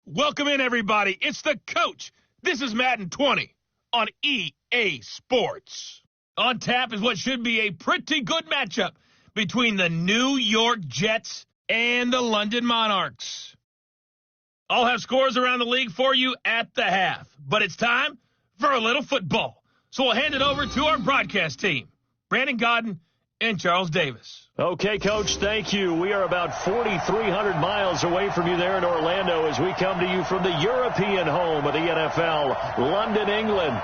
Welcome in, everybody. It's the coach. This is Madden 20 on EA Sports. On tap is what should be a pretty good matchup between the New York Jets and the London Monarchs. I'll have scores around the league for you at the half, but it's time for a little football. So we'll hand it over to our broadcast team, Brandon Godden and Charles Davis. Okay, Coach, thank you. We are about 4,300 miles away from you there in Orlando as we come to you from the European home of the NFL, London, England.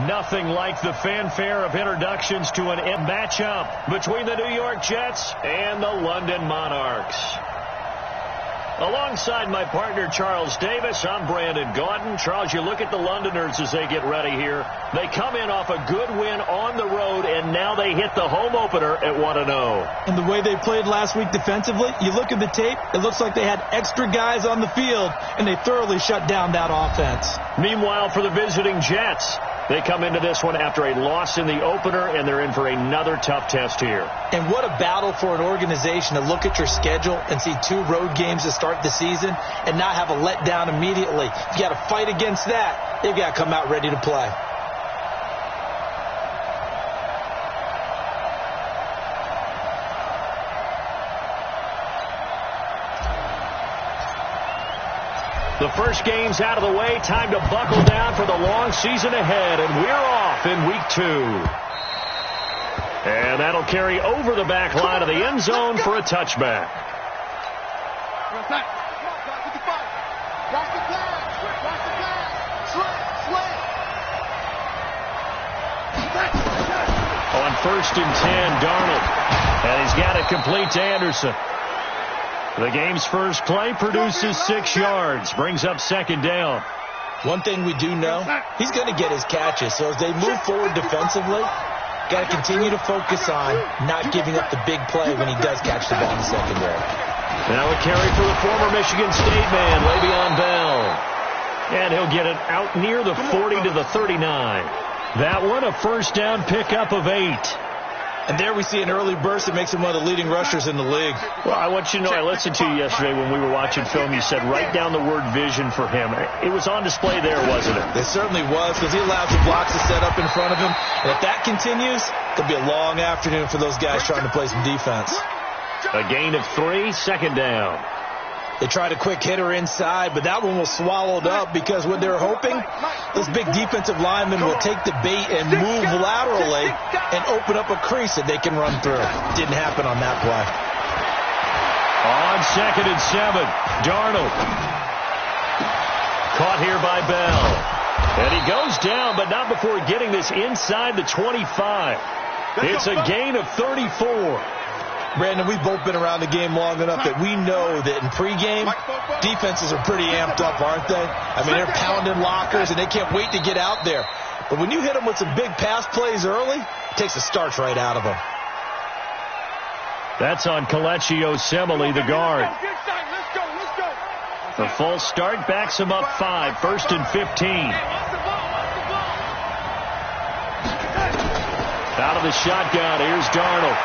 Nothing like the fanfare of introductions to an matchup between the New York Jets and the London Monarchs. Alongside my partner, Charles Davis, I'm Brandon Godden. Charles, you look at the Londoners as they get ready here. They come in off a good win on the road, and now they hit the home opener at 1-0. And the way they played last week defensively, you look at the tape, it looks like they had extra guys on the field, and they thoroughly shut down that offense. Meanwhile, for the visiting Jets, they come into this one after a loss in the opener, and they're in for another tough test here. And what a battle for an organization to look at your schedule and see 2 road games to start the season and not have a letdown immediately. You got to fight against that. They've got to come out ready to play. The first game's out of the way. Time to buckle down for the long season ahead, and we're off in week 2. And that'll carry over the back line of the end zone for a touchback. On 1st and 10, Darnold. And he's got it complete to Anderson. The game's first play produces 6 yards, brings up 2nd down. One thing we do know, he's going to get his catches. So as they move forward defensively, got to continue to focus on not giving up the big play when he does catch the ball in the secondary. Now a carry for the former Michigan State man, Le'Veon Bell. And he'll get it out near the 40 to the 39. That one, a first down pickup of 8. And there we see an early burst that makes him one of the leading rushers in the league. Well, I want you to know, I listened to you yesterday when we were watching film. You said write down the word vision for him. It was on display there, wasn't it? It certainly was, because he allows the blocks to set up in front of him. And if that continues, it'll be a long afternoon for those guys trying to play some defense. A gain of 3, 2nd down. They tried a quick hitter inside, but that one was swallowed up because what they're hoping, this big defensive lineman will take the bait and move laterally and open up a crease that they can run through. Didn't happen on that play. On 2nd and 7, Darnold. Caught here by Bell. And he goes down, but not before getting this inside the 25. It's a gain of 34. Brandon, we've both been around the game long enough that we know that in pregame, defenses are pretty amped up, aren't they? I mean, they're pounding lockers, and they can't wait to get out there. But when you hit them with some big pass plays early, it takes the starch right out of them. That's on Kelechi Osemele, the guard. The false start backs him up 5, 1st and 15. Out of the shotgun, here's Darnold.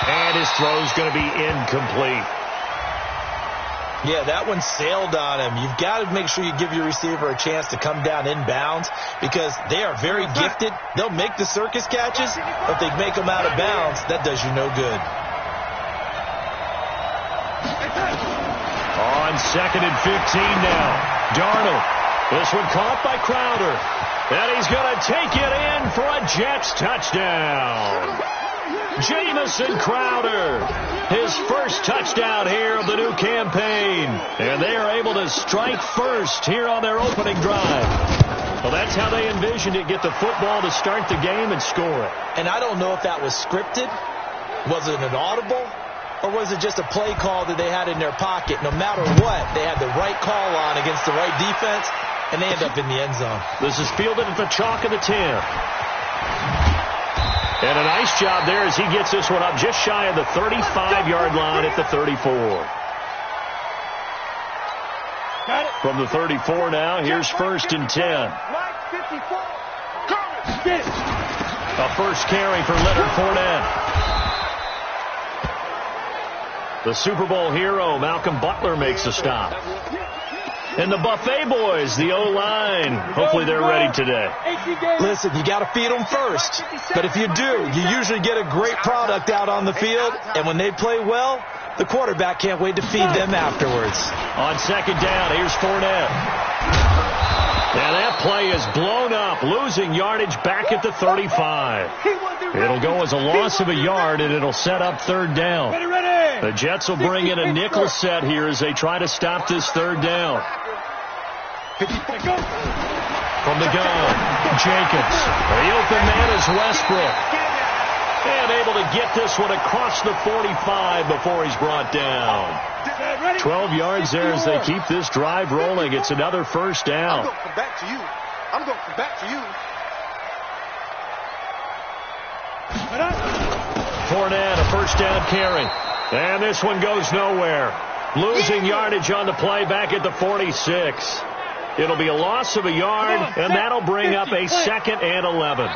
And his throw's going to be incomplete. Yeah, that one sailed on him. You've got to make sure you give your receiver a chance to come down inbounds because they are very gifted. They'll make the circus catches, but if they make them out of bounds, that does you no good. On 2nd and 15 now, Darnold. This one caught by Crowder. And he's going to take it in for a Jets touchdown. Jamison Crowder, his first touchdown here of the new campaign. And they are able to strike first here on their opening drive. Well, that's how they envisioned it, get the football to start the game and score it. And I don't know if that was scripted. Was it an audible? Or was it just a play call that they had in their pocket? No matter what, they had the right call on against the right defense, and they end up in the end zone. This is fielded at the chalk of the 10. And a nice job there as he gets this one up just shy of the 35-yard line at the 34. From the 34 now, here's 1st and 10. A first carry for Leonard Fournette. The Super Bowl hero, Malcolm Butler, makes a stop. And the Buffet boys, the O-line, hopefully they're ready today. Listen, you got to feed them first. But if you do, you usually get a great product out on the field. And when they play well, the quarterback can't wait to feed them afterwards. On second down, here's Fournette. And that play is blown up, losing yardage back at the 35. It'll go as a loss of a yard, and it'll set up third down. The Jets will bring in a nickel set here as they try to stop this third down. From the gun, Jacobs. The open man is Westbrook. And able to get this one across the 45 before he's brought down. 12 yards there as they keep this drive rolling. It's another first down. I'm going to come back to you. I'm going to come back to you. Fournette, a first down carry. And this one goes nowhere. Losing yardage on the play back at the 46. It'll be a loss of a yard, and that'll bring up a 2nd and 11.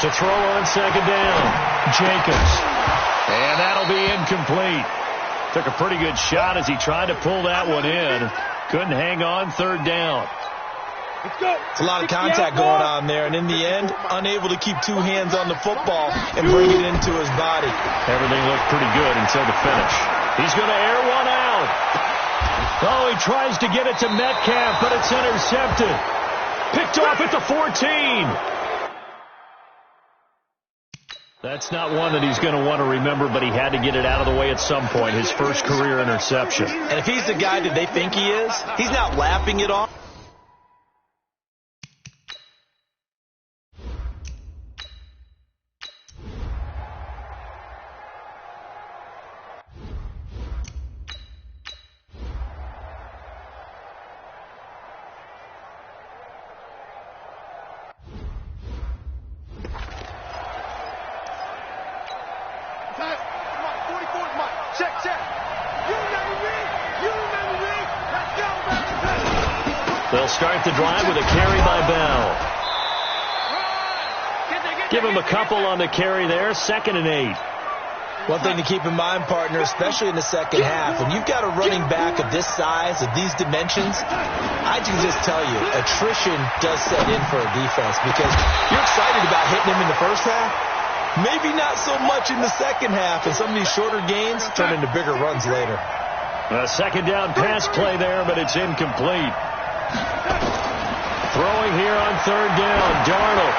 To throw on second down, Jacobs. And that'll be incomplete. Took a pretty good shot as he tried to pull that one in. Couldn't hang on third down. It's a lot of contact going on there, and in the end, unable to keep two hands on the football and bring it into his body. Everything looked pretty good until the finish. He's going to air one out. Oh, he tries to get it to Metcalf, but it's intercepted. Picked off at the 14. That's not one that he's going to want to remember, but he had to get it out of the way at some point, his first career interception. And if he's the guy that they think he is, he's not laughing it off. They'll start the drive with a carry by Bell. Give him a couple on the carry there, 2nd and 8. One thing to keep in mind, partner, especially in the second half, when you've got a running back of this size, of these dimensions, I can just tell you, attrition does set in for a defense because you're excited about hitting him in the first half, maybe not so much in the second half, and some of these shorter gains turn into bigger runs later. A second down pass play there, but it's incomplete. Throwing here on third down, Darnold.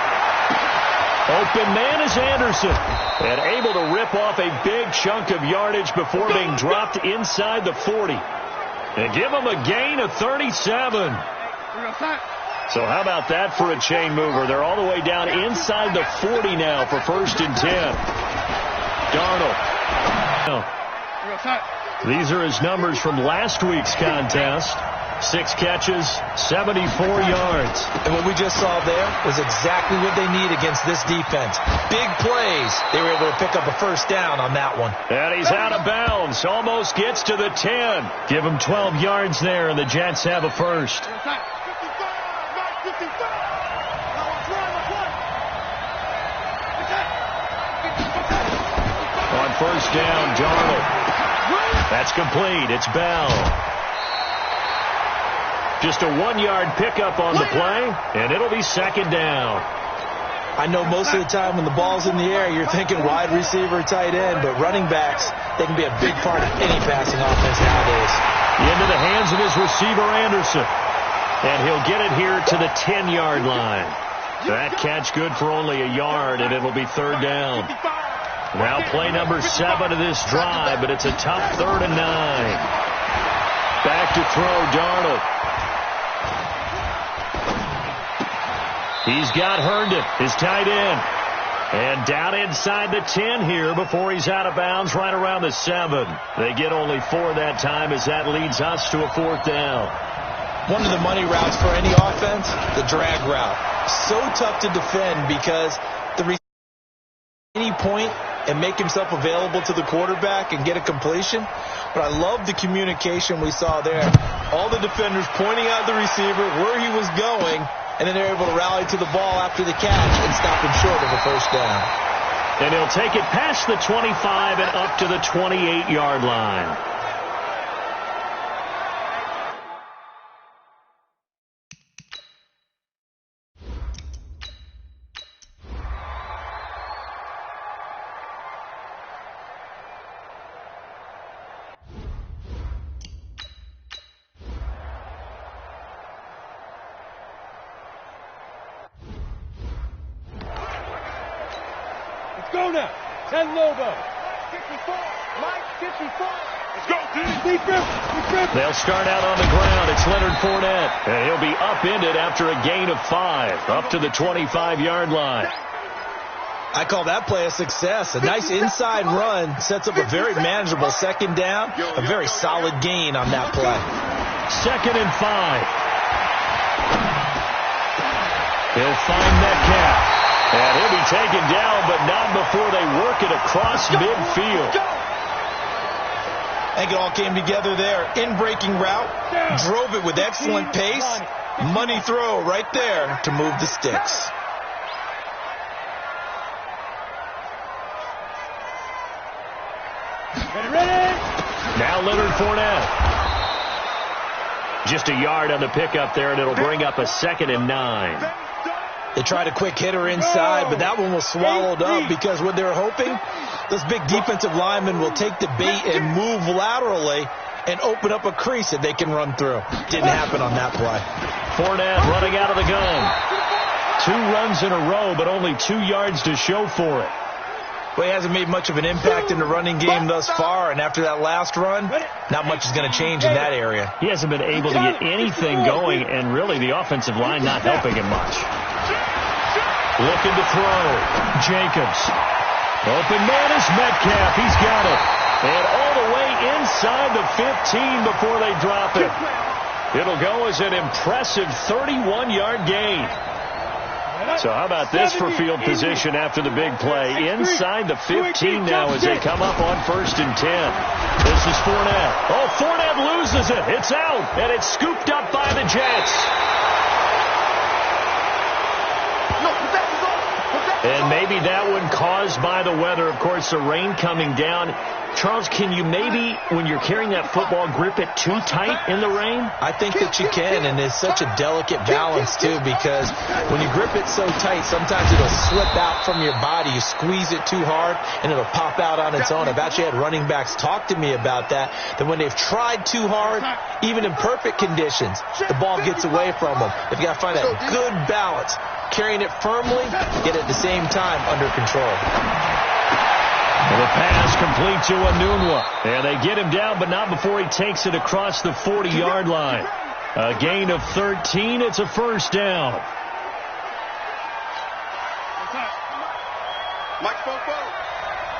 Open man is Anderson. And able to rip off a big chunk of yardage before being dropped inside the 40. And give him a gain of 37. So how about that for a chain mover? They're all the way down inside the 40 now for 1st and 10. Darnold. These are his numbers from last week's contest. 6 catches, 74 yards. And what we just saw there was exactly what they need against this defense. Big plays. They were able to pick up a first down on that one. And he's out of bounds. Almost gets to the 10. Give him 12 yards there, and the Jets have a first. On first down, Darnold. That's complete. It's Bell. Just a 1-yard pickup on the play, and it'll be 2nd down. I know most of the time when the ball's in the air, you're thinking wide receiver, tight end, but running backs, they can be a big part of any passing offense nowadays. Into the hands of his receiver, Anderson. And he'll get it here to the 10-yard line. That catch good for only a yard, and it'll be 3rd down. Now play number 7 of this drive, but it's a tough 3rd and 9. Back to throw, Darnold. He's got Herndon, his tight end. And down inside the 10 here before he's out of bounds right around the 7. They get only 4 that time as that leads us to a 4th down. One of the money routes for any offense, the drag route. So tough to defend because the receiver at any point and make himself available to the quarterback and get a completion. But I love the communication we saw there. All the defenders pointing out the receiver, where he was going, and then they're able to rally to the ball after the catch and stop him short of a first down. And he'll take it past the 25 and up to the 28-yard line. Go now. 10 logo. 54. Mike, 54. Let's go, defense. They'll start out on the ground. It's Leonard Fournette. And he'll be upended after a gain of 5. Up to the 25-yard line. I call that play a success. A nice inside run sets up a very manageable second down. A very solid gain on that play. 2nd and 5. He'll find Metcalf. And he'll be taken down, but not before they work it across midfield. I think it all came together there. In-breaking route. Drove it with excellent pace. Money throw right there to move the sticks. Ready. Now Leonard Fournette. Just a yard on the pickup there, and it'll bring up a 2nd and 9. They tried a quick hitter inside, but that one was swallowed up because what they were hoping, those big defensive linemen will take the bait and move laterally and open up a crease that they can run through. Didn't happen on that play. Fournette running out of the gun. 2 runs in a row, but only 2 yards to show for it. Well, he hasn't made much of an impact in the running game thus far, and after that last run, not much is going to change in that area. He hasn't been able to get anything going, and really the offensive line not helping him much. Looking to throw. Jacobs. Open man is Metcalf. He's got it. And all the way inside the 15 before they drop it. It'll go as an impressive 31-yard gain. So how about this for field position after the big play? Inside the 15 now as they come up on 1st and 10. This is Fournette. Oh, Fournette loses it. It's out, and it's scooped up by the Jets. And maybe that one caused by the weather. Of course, the rain coming down. Charles, can you maybe, when you're carrying that football, grip it too tight in the rain? I think that you can, and it's such a delicate balance, too, because when you grip it so tight, sometimes it'll slip out from your body. You squeeze it too hard, and it'll pop out on its own. I've actually had running backs talk to me about that when they've tried too hard, even in perfect conditions, the ball gets away from them. They've got to find that good balance, carrying it firmly, yet at the same time under control. The pass complete to Anunwa. And they get him down, but not before he takes it across the 40-yard line. A gain of 13. It's a 1st down. Mike Fofo.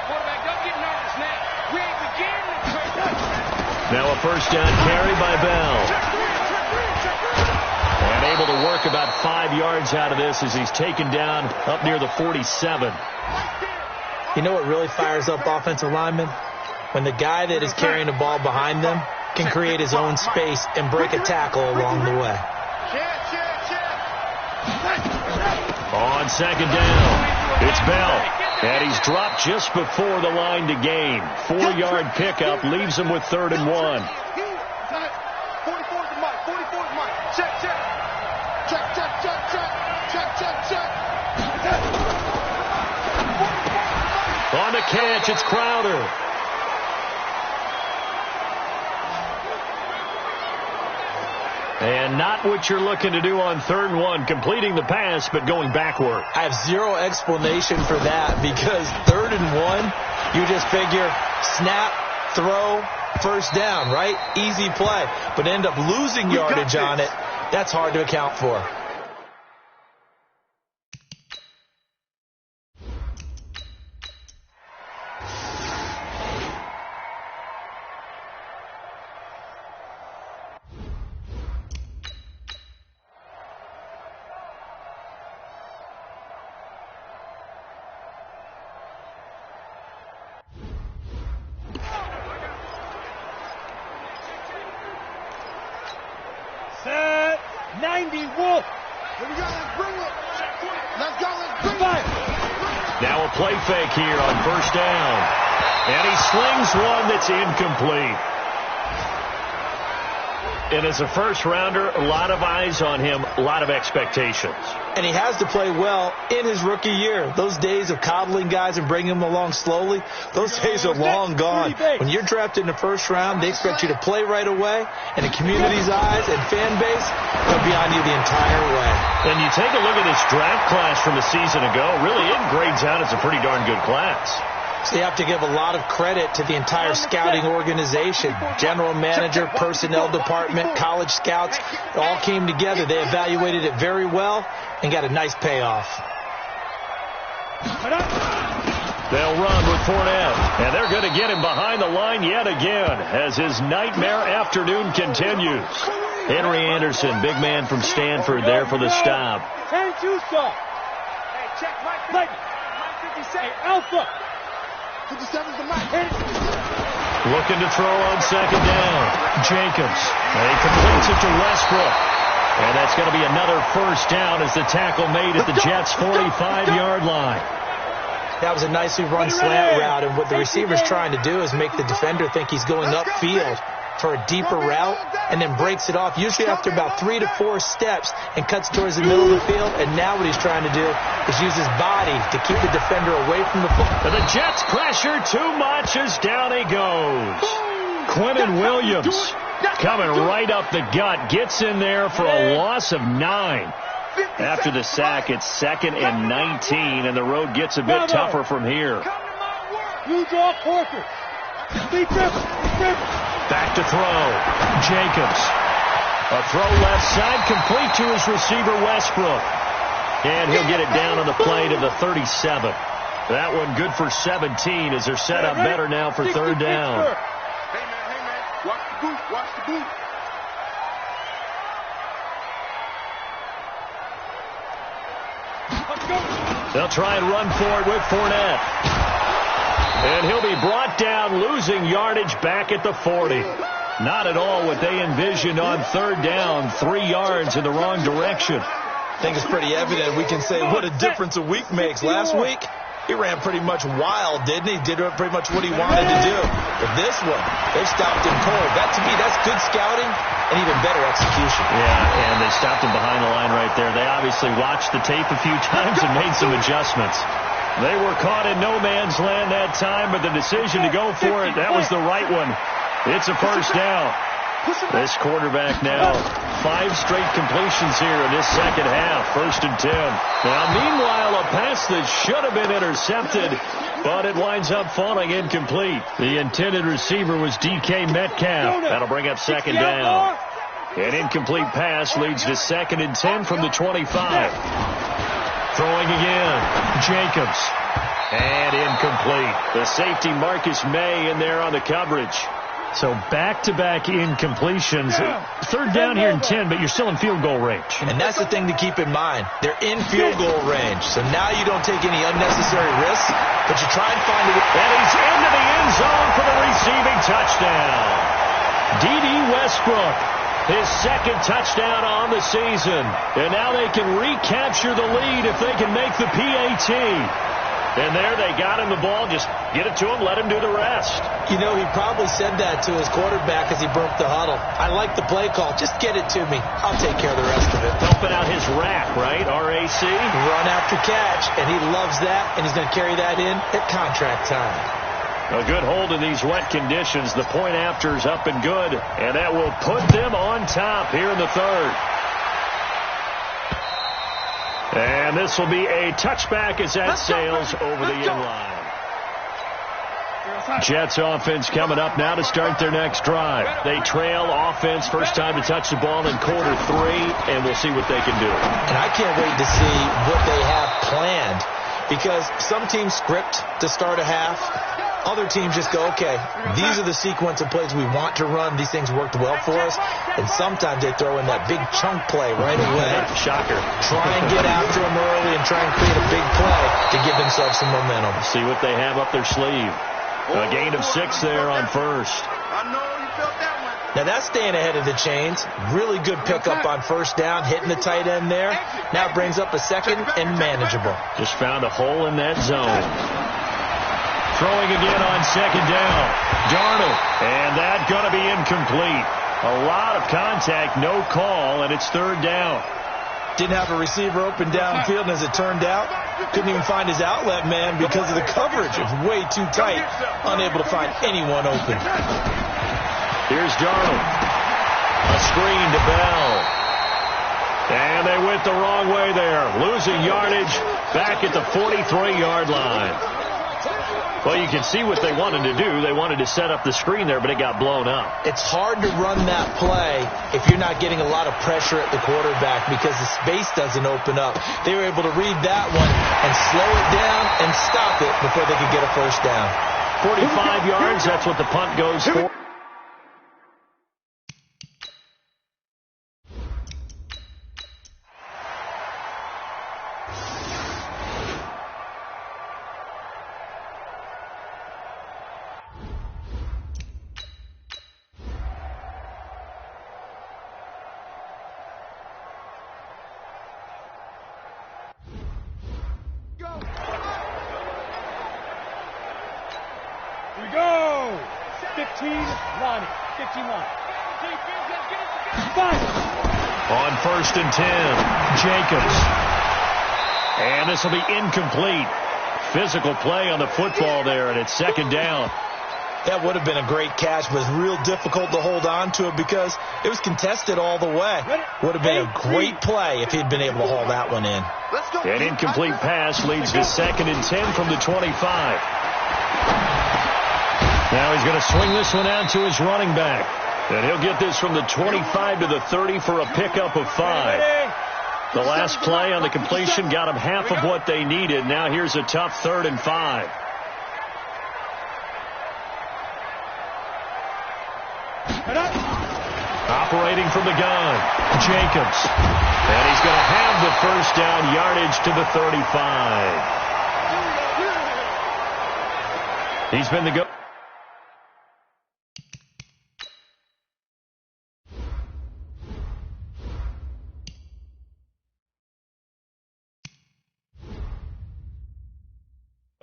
Quarterback, don't get nervous now. We ain't beginning. Now a 1st down carry by Bell. And able to work about 5 yards out of this as he's taken down up near the 47. You know what really fires up offensive linemen? When the guy that is carrying the ball behind them can create his own space and break a tackle along the way. On 2nd down, it's Bell. And he's dropped just before the line to gain. 4-yard pickup leaves him with 3rd and 1. 44 to Mike. 44 to Mike. Check. On the catch, it's Crowder. And not what you're looking to do on 3rd and 1, completing the pass, but going backward. I have zero explanation for that because 3rd and 1, you just figure snap, throw, 1st down, right? Easy play. But end up losing yardage on it. That's hard to account for. Set. 90 Wolf. Here we go. Let's bring it. Let's go. Let's bring it. Now a play fake here on first down. And he slings one that's incomplete. And as a first-rounder, a lot of eyes on him, a lot of expectations. And he has to play well in his rookie year. Those days of coddling guys and bringing them along slowly, those days are long gone. When you're drafted in the first round, they expect you to play right away. And the community's eyes and fan base, they'll be on you the entire way. And you take a look at this draft class from a season ago, really it grades out as a pretty darn good class. So you have to give a lot of credit to the entire scouting organization. General manager, personnel department, college scouts, it all came together. They evaluated it very well and got a nice payoff. They'll run with Fournette, and they're going to get him behind the line yet again as his nightmare afternoon continues. Henry Anderson, big man from Stanford, there for the stop. 10-2 stop. Hey, check Mike 57. Hey, Alpha. 57's the Mike. Looking to throw on second down. Jacobs. And he completes it to Westbrook. And that's going to be another first down as the tackle made at the Jets' 45-yard line. That was a nicely run slant route, and what the receiver's trying to do is make the defender think he's going upfield for a deeper route, and then breaks it off, usually after about 3 to 4 steps, and cuts towards the middle of the field. And now what he's trying to do is use his body to keep the defender away from the football. And the Jets pressure too much as down he goes. Quentin Williams coming right up the gut, gets in there for a loss of 9. After the sack, it's 2nd and 19, and the road gets a bit tougher from here. You draw Porter. Back to throw. Jacobs. A throw left side, complete to his receiver, Westbrook. And he'll get it down on the play to the 37. That one good for 17 as they're set up better now for third down. Hey, man. Watch the boot. Watch the boot. They'll try and run for it with Fournette. And he'll be brought down, losing yardage back at the 40. Not at all what they envisioned on third down. 3 yards in the wrong direction. I think it's pretty evident. We can say what a difference a week makes. Last week, he ran pretty much wild, didn't he? Did pretty much what he wanted to do. But this one, they stopped him cold. That, to me, that's good scouting and even better execution. Yeah, and they stopped him behind the line right there. They obviously watched the tape a few times and made some adjustments. They were caught in no man's land that time, but the decision to go for it, that was the right one. It's a first down. This quarterback now, 5 straight completions here in this second half, 1st and 10. Now, meanwhile, a pass that should have been intercepted, but it winds up falling incomplete. The intended receiver was DK Metcalf. That'll bring up second down. An incomplete pass leads to 2nd and 10 from the 25. Throwing again. Jacobs. And incomplete. The safety Marcus May in there on the coverage. So back-to-back incompletions. Third down here in 10, but you're still in field goal range. And that's the thing to keep in mind. They're in field goal range. So now you don't take any unnecessary risks, but you try and find it. And he's into the end zone for the receiving touchdown. D.D. Westbrook. His 2nd touchdown on the season. And now they can recapture the lead if they can make the PAT. And there they got him the ball. Just get it to him, let him do the rest. You know, he probably said that to his quarterback as he broke the huddle. I like the play call. Just get it to me. I'll take care of the rest of it. Helping out his rack, right? RAC? Run after catch. And he loves that. And he's going to carry that in at contract time. A good hold in these wet conditions. The point after is up and good. And that will put them on top here in the 3rd. And this will be a touchback as that sails over the end line. Jets offense coming up now to start their next drive. They trail offense, first time to touch the ball in quarter 3, and we'll see what they can do. And I can't wait to see what they have planned, because some teams script to start a half. Other teams just go, okay, these are the sequence of plays we want to run. These things worked well for us. And sometimes they throw in that big chunk play right away. Shocker. Try and get after them early and try and create a big play to give themselves some momentum. See what they have up their sleeve. A gain of 6 there on first. I know you felt that one. Now that's staying ahead of the chains. Really good pickup on first down, hitting the tight end there. Now brings up a second and manageable. Just found a hole in that zone. Throwing again on second down. Darnold. And that's going to be incomplete. A lot of contact, no call, and it's third down. Didn't have a receiver open downfield, and as it turned out, couldn't even find his outlet man because of the coverage. It was way too tight, unable to find anyone open. Here's Darnold. A screen to Bell. And they went the wrong way there. Losing yardage back at the 43-yard line. Well, you can see what they wanted to do. They wanted to set up the screen there, but it got blown up. It's hard to run that play if you're not getting a lot of pressure at the quarterback because the space doesn't open up. They were able to read that one and slow it down and stop it before they could get a first down. 45 yards, that's what the punt goes for. Here we go. 15, Lonnie. 51. On first and 10, Jacobs. And this will be incomplete. Physical play on the football there, and it's second down. That would have been a great catch, but it's real difficult to hold on to it because it was contested all the way. Would have been a great play if he'd been able to haul that one in. An incomplete pass leads to second and 10 from the 25. Now he's going to swing this one out to his running back. And he'll get this from the 25 to the 30 for a pickup of 5. The last play on the completion got him half of what they needed. Now here's a tough 3rd and 5. Operating from the gun, Jacobs. And he's going to have the first down yardage to the 35. He's been the go.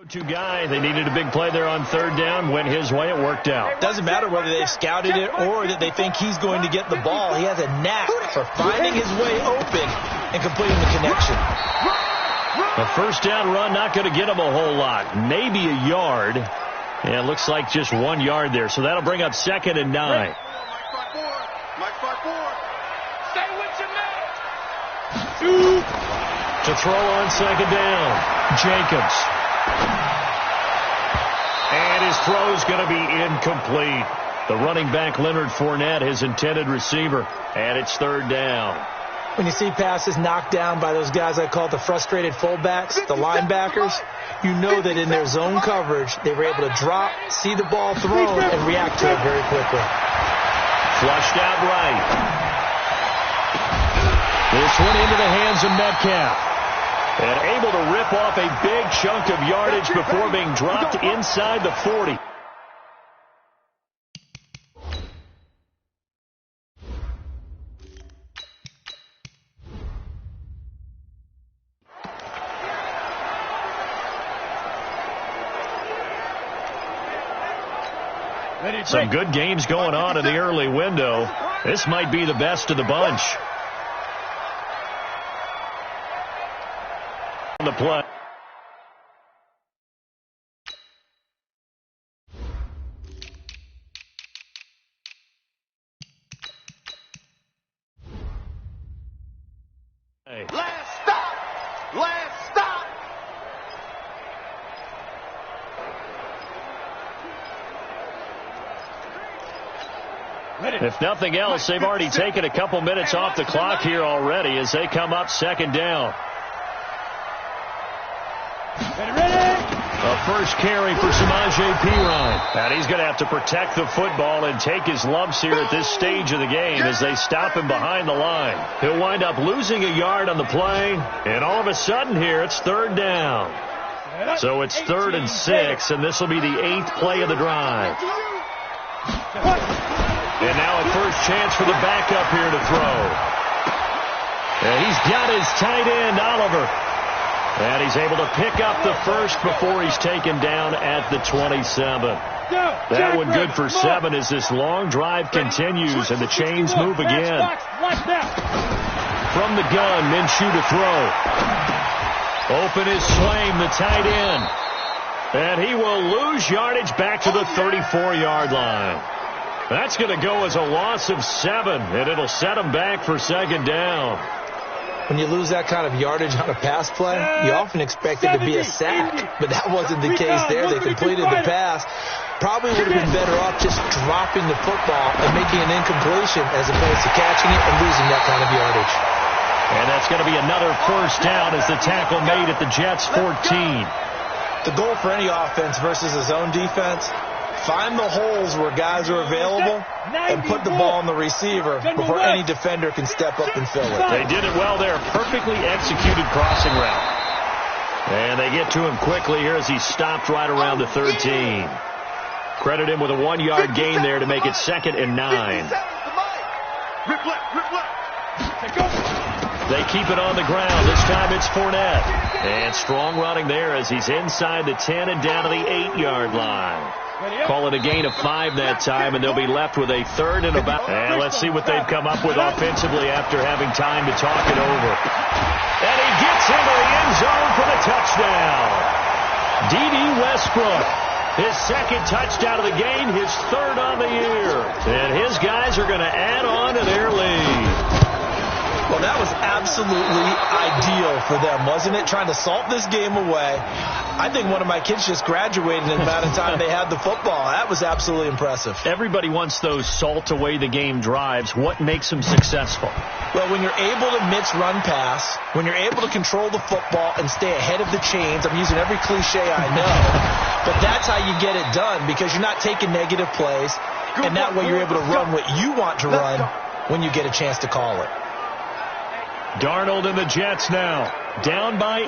Two guy, they needed a big play there on third down. Went his way, it worked out. Doesn't matter whether they've scouted it or that they think he's going to get the ball. He has a knack for finding his way open and completing the connection. A first down run, not going to get him a whole lot. Maybe a yard. And it looks like just 1 yard there. So that'll bring up second and 9. Mike 5-4. Stay with your man. To throw on second down, Jacobs. And his throw's going to be incomplete. The running back, Leonard Fournette, his intended receiver. And it's third down. When you see passes knocked down by those guys I call the frustrated fullbacks, the linebackers, you know that in their zone coverage, they were able to drop, see the ball thrown, and react to it very quickly. Flushed out right. This one into the hands of Metcalf. And able to rip off a big chunk of yardage before being dropped inside the 40. Some good games going on in the early window. This might be the best of the bunch. The play. Last stop. If nothing else, they've already taken a couple minutes off the clock here already as they come up second down. A first carry for Samaje Perine. And he's going to have to protect the football and take his lumps here at this stage of the game as they stop him behind the line. He'll wind up losing a yard on the play. And all of a sudden here, it's third down. So it's 3rd and 6, and this will be the 8th play of the drive. And now a first chance for the backup here to throw. And he's got his tight end, Oliver. And he's able to pick up the first before he's taken down at the 27. That one good for 7 as this long drive continues and the chains move again. From the gun, Minshew to throw. Open is Swaim, the tight end. And he will lose yardage back to the 34-yard line. That's going to go as a loss of 7, and it'll set him back for second down. When you lose that kind of yardage on a pass play, you often expect it to be a sack, but that wasn't the case there. They completed the pass. Probably would have been better off just dropping the football and making an incompletion as opposed to catching it and losing that kind of yardage. And that's going to be another first down as the tackle made at the Jets' 14. The goal for any offense versus a zone defense, find the holes where guys are available and put the ball on the receiver before any defender can step up and fill it. They did it well there. Perfectly executed crossing route. And they get to him quickly here as he stopped right around the 13. Credit him with a 1-yard gain there to make it 2nd and 9. They keep it on the ground. This time it's Fournette. And strong running there as he's inside the 10 and down to the 8-yard line. Call it a gain of 5 that time, and they'll be left with a 3rd and about. And let's see what they've come up with offensively after having time to talk it over. And he gets into the end zone for the touchdown. D.D. Westbrook, his 2nd touchdown of the game, his 3rd on the year. And his guys are going to add on to their lead. Well, that was absolutely ideal for them, wasn't it? Trying to salt this game away. I think one of my kids just graduated in the amount of time they had the football. That was absolutely impressive. Everybody wants those salt-away-the-game drives. What makes them successful? Well, when you're able to mix run-pass, when you're able to control the football and stay ahead of the chains, I'm using every cliche I know, but that's how you get it done because you're not taking negative plays, and that way you're able to run what you want to run when you get a chance to call it. Darnold and the Jets now. Down by 8.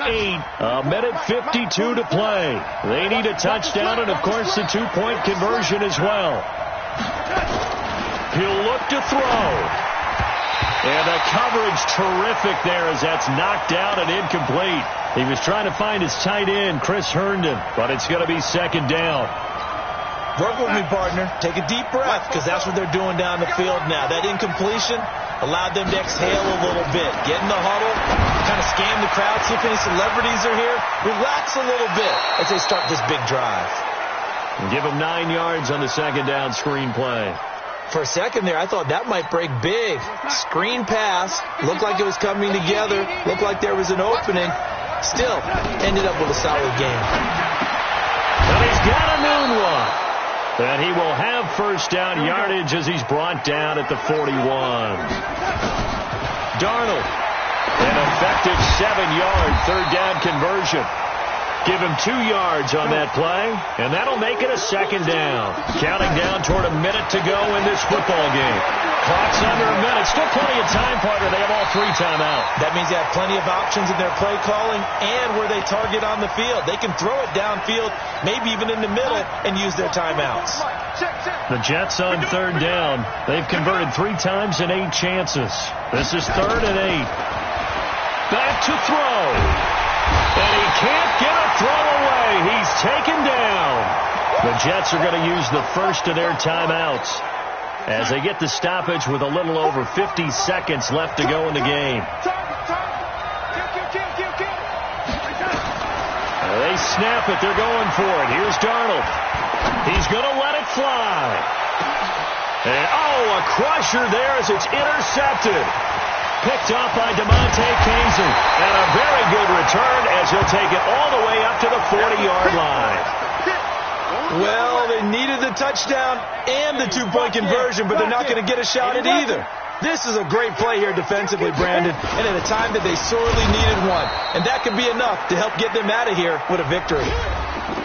A minute 52 to play. They need a touchdown and, of course, the 2-point conversion as well. He'll look to throw. And the coverage terrific there as that's knocked down and incomplete. He was trying to find his tight end, Chris Herndon, but it's going to be 2nd down. Work with me, partner. Take a deep breath because that's what they're doing down the field now. That incompletion allowed them to exhale a little bit. Get in the huddle, kind of scan the crowd, see if any celebrities are here. Relax a little bit as they start this big drive. And give them 9 yards on the 2nd down screen play. For a second there, I thought that might break big. Screen pass. Looked like it was coming together. Looked like there was an opening. Still, ended up with a solid game. And he's got a noon one. And he will have first down yardage as he's brought down at the 41. Darnold, an effective 7-yard 3rd down conversion. Give him 2 yards on that play, and that'll make it a 2nd down. Counting down toward a minute to go in this football game. Clock's under a minute. Still plenty of time, partner. They have all 3 timeouts. That means they have plenty of options in their play calling and where they target on the field. They can throw it downfield, maybe even in the middle, and use their timeouts. The Jets on 3rd down. They've converted 3 times in 8 chances. This is 3rd and 8. Back to throw. And he can't get a throw away. He's taken down. The Jets are going to use the first of their timeouts as they get the stoppage with a little over 50 seconds left to go in the game. They snap it. They're going for it. Here's Darnold. He's going to let it fly. And, a crusher there as it's intercepted. Picked off by DeMonte Kazin. And a very good return as he'll take it all the way up to the 40-yard line. Well, they needed the touchdown and the 2-point conversion, but they're not going to get a shot at either. This is a great play here defensively, Brandon, and at a time that they sorely needed one. And that could be enough to help get them out of here with a victory.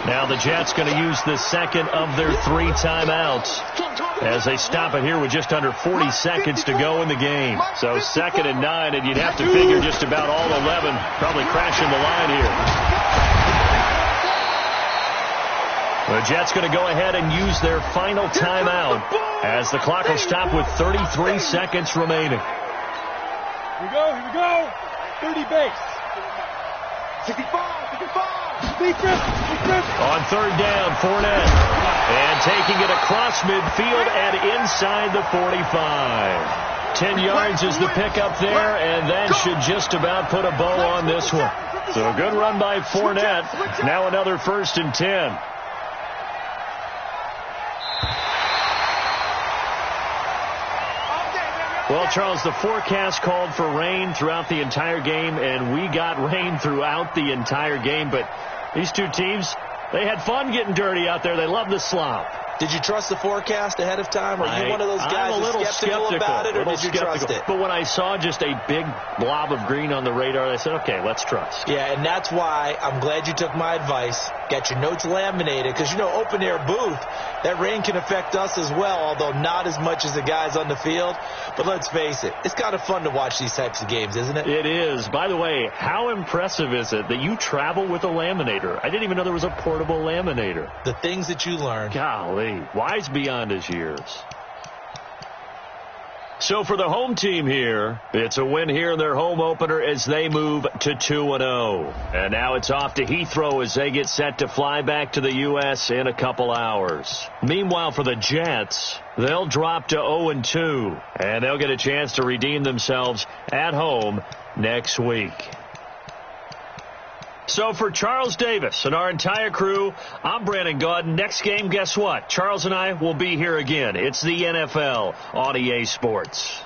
Now the Jets going to use the 2nd of their 3 timeouts as they stop it here with just under 40 seconds to go in the game. So 2nd and 9, and you'd have to figure just about all 11 probably crashing the line here. The Jets going to go ahead and use their final timeout as the clock will stop with 33 seconds remaining. Here we go. 30 base. 65. Defense. On third down, Fournette. And taking it across midfield and inside the 45. 10 yards is the pickup there, and that should just about put a bow on this one. So a good run by Fournette. Now another 1st and 10. Well, Charles, the forecast called for rain throughout the entire game, and we got rain throughout the entire game. But these two teams, they had fun getting dirty out there. They love the slop. Did you trust the forecast ahead of time? Are you one of those guys I'm a little skeptical about it, or did you trust it? But when I saw just a big blob of green on the radar, I said, okay, let's trust. Yeah, and that's why I'm glad you took my advice. Got your notes laminated, because, open air booth, that rain can affect us as well, although not as much as the guys on the field. But let's face it, it's kind of fun to watch these types of games, isn't it? It is. By the way, how impressive is it that you travel with a laminator? I didn't even know there was a portable laminator. The things that you learn. Golly, wise beyond his years. So for the home team here, it's a win here in their home opener as they move to 2-0. And now it's off to Heathrow as they get set to fly back to the U.S. in a couple hours. Meanwhile, for the Jets, they'll drop to 0-2, and they'll get a chance to redeem themselves at home next week. So for Charles Davis and our entire crew, I'm Brandon Gaudin. Next game, guess what? Charles and I will be here again. It's the NFL on EA Sports.